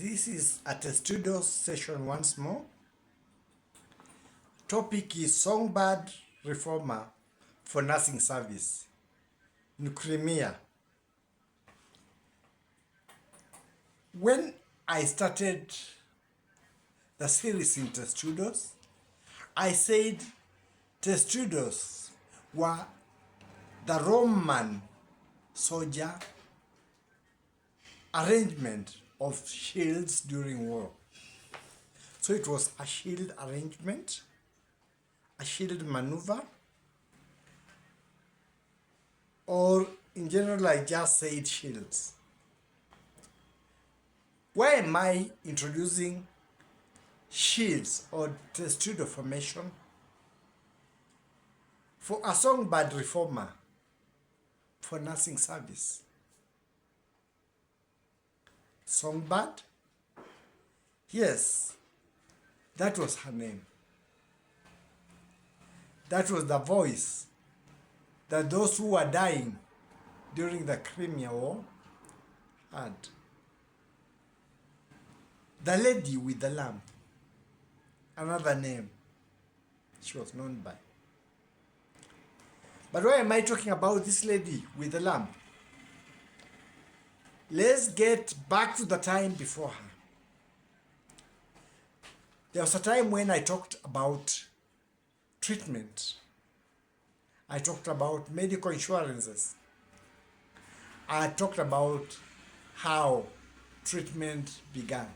This is a Testudos session once more. Topic is Songbird Reformer for Nursing Service in Crimea. When I started the series in Testudos, I said Testudos were the Roman soldier arrangement of shields during war. So it was a shield arrangement, a shield maneuver, or in general I just said shields. Why am I introducing shields or testudo formation? For a songbird reformer for nursing service. Songbird? Yes, that was her name. That was the voice that those who were dying during the Crimea War had. The lady with the lamp, another name she was known by. But why am I talking about this lady with the lamp? Let's get back to the time before her. There was a time when I talked about treatment. I talked about medical insurances. I talked about how treatment began.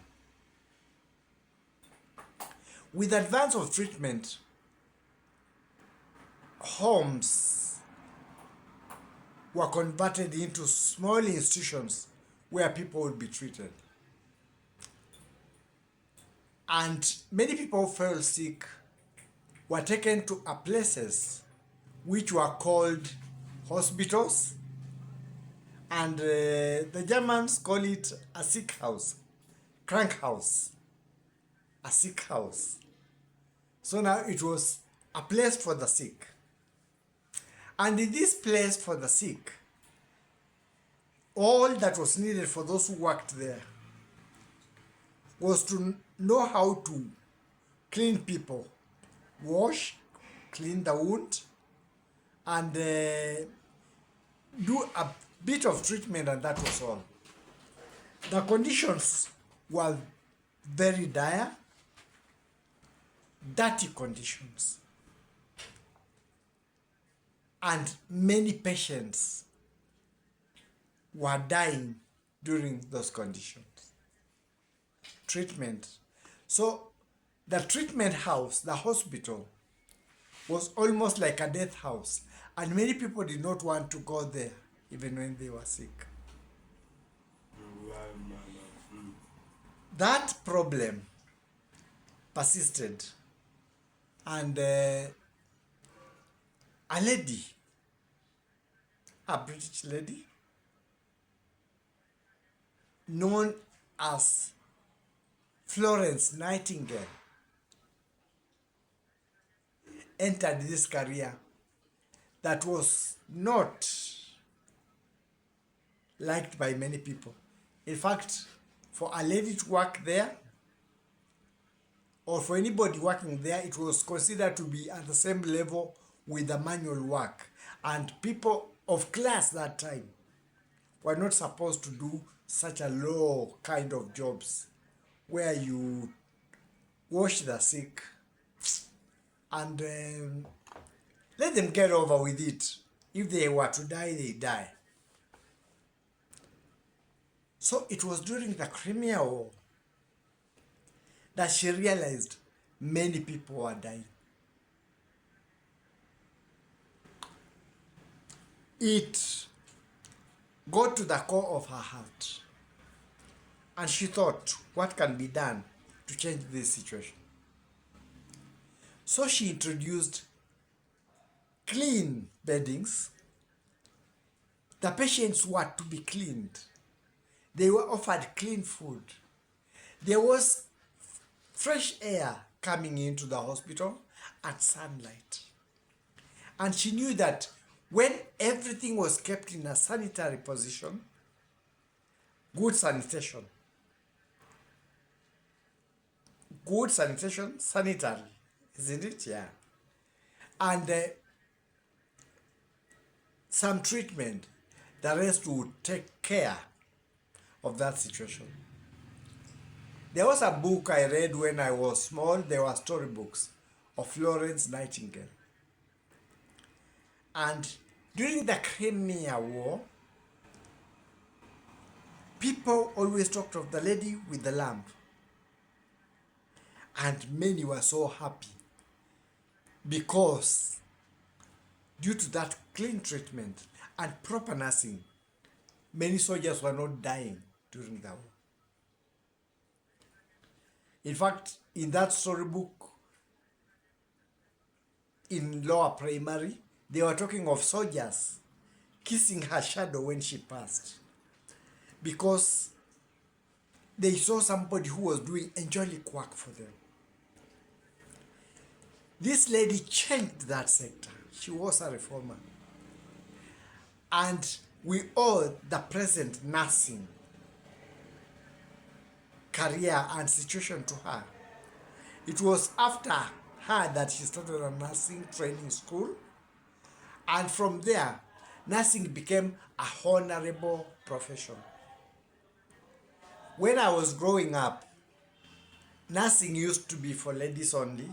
With the advance of treatment, homes were converted into small institutions where people would be treated. And many people who fell sick were taken to places which were called hospitals, and the Germans call it a sick house, Krankhaus, a sick house. So now it was a place for the sick. And in this place for the sick, all that was needed for those who worked there was to know how to clean people, wash, clean the wound, and do a bit of treatment, and that was all. The conditions were very dire, dirty conditions, and many patients were dying during those conditions. Treatment. So the treatment house, the hospital, was almost like a death house, and many people did not want to go there even when they were sick. That problem persisted, and a lady, a British lady, known as Florence Nightingale, entered this career that was not liked by many people. In fact, for a lady to work there, or for anybody working there, it was considered to be at the same level with the manual work. And people of class that time were not supposed to do such a low kind of jobs where you wash the sick and let them get over with it. If they were to die, they die. So it was during the Crimea War that she realized many people were dying. It got to the core of her heart, and she thought, what can be done to change this situation? So she introduced clean beddings. The patients were to be cleaned. They were offered clean food. There was fresh air coming into the hospital and sunlight. And she knew that when everything was kept in a sanitary position, good sanitation, good sanitation, sanitary, isn't it? Yeah. And some treatment. The rest would take care of that situation. There was a book I read when I was small. There were storybooks of Florence Nightingale. And during the Crimea War, people always talked of the lady with the lamp. And many were so happy because due to that clean treatment and proper nursing, many soldiers were not dying during the war. In fact, in that storybook, in lower primary, they were talking of soldiers kissing her shadow when she passed because they saw somebody who was doing angelic work for them. This lady changed that sector. She was a reformer. And we owe the present nursing career and situation to her. It was after her that she started a nursing training school. And from there, nursing became a honorable profession. When I was growing up, nursing used to be for ladies only,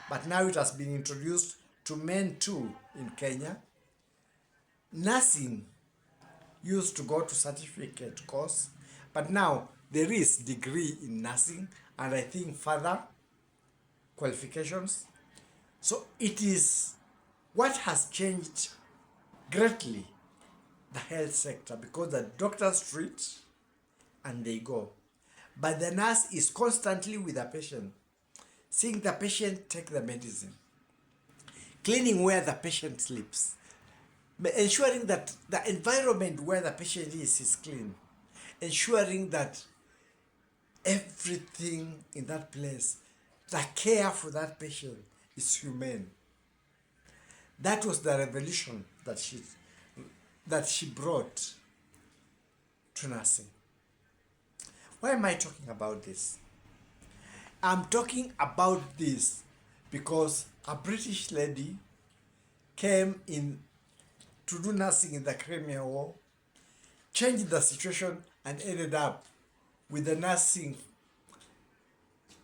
but now it has been introduced to men too in Kenya. Nursing used to go to certificate course, but now there is degree in nursing and I think further qualifications. So it is what has changed greatly the health sector, because the doctors treat and they go. But the nurse is constantly with the patient, seeing the patient take the medicine, cleaning where the patient sleeps, ensuring that the environment where the patient is clean, ensuring that everything in that place, the care for that patient is humane. That was the revolution that she brought to nursing. Why am I talking about this? I'm talking about this because a British lady came in to do nursing in the Crimea War, changed the situation and ended up with the nursing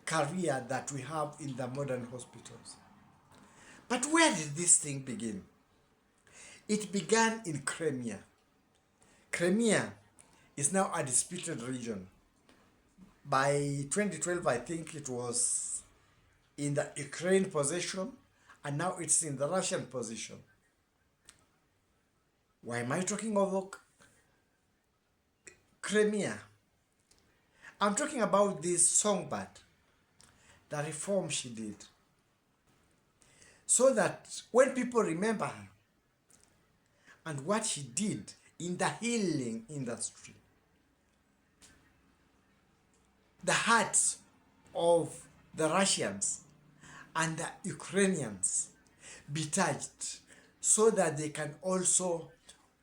career that we have in the modern hospitals. But where did this thing begin? It began in Crimea. Crimea is now a disputed region. By 2012, I think it was in the Ukraine possession, and now it's in the Russian possession. Why am I talking about Crimea? I'm talking about this songbird, the reform she did, so that when people remember her and what she did in the healing industry, the hearts of the Russians and the Ukrainians be touched, so that they can also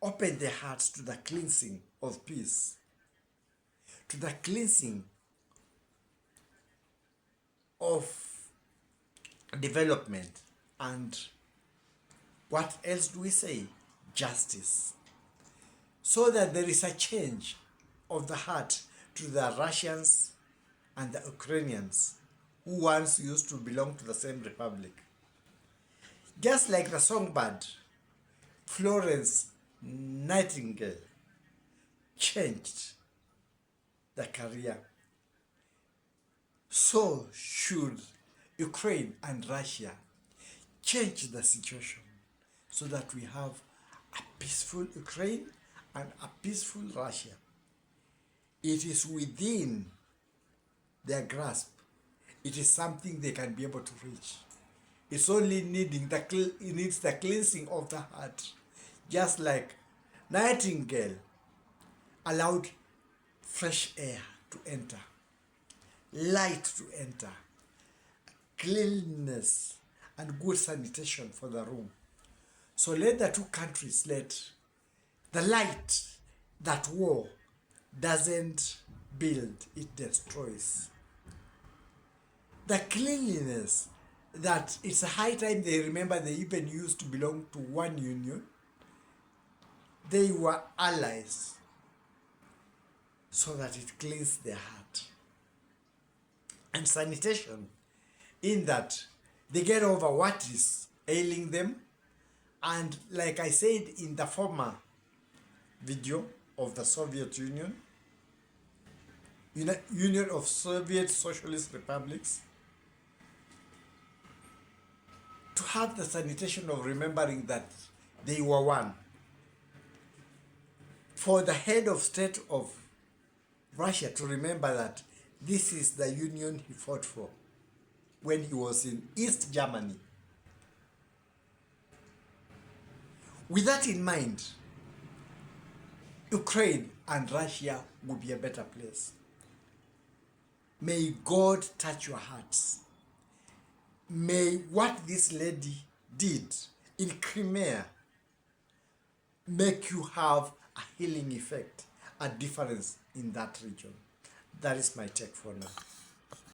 open their hearts to the cleansing of peace, to the cleansing of development, and what else do we say? Justice. So that there is a change of the heart to the Russians and the Ukrainians who once used to belong to the same republic. Just like the songbird, Florence Nightingale changed the career. So should Ukraine and Russia change the situation so that we have a peaceful Ukraine and a peaceful Russia. It is within their grasp. It is something they can be able to reach. It's only it needs the cleansing of the heart. Just like Nightingale allowed fresh air to enter, light to enter, cleanliness and good sanitation for the room. So let the two countries, let the light that war doesn't build, it destroys. the cleanliness, that it's a high time they remember they even used to belong to one union. They were allies, so that it cleans their heart. And sanitation, in that they get over what is ailing them. And like I said in the former video of the Soviet Union, Union of Soviet Socialist Republics, to have the sanitation of remembering that they were one. For the head of state of Russia to remember that this is the union he fought for when he was in East Germany. With that in mind, Ukraine and Russia will be a better place. May God touch your hearts. May what this lady did in Crimea make you have a healing effect, a difference in that region. That is my take for now.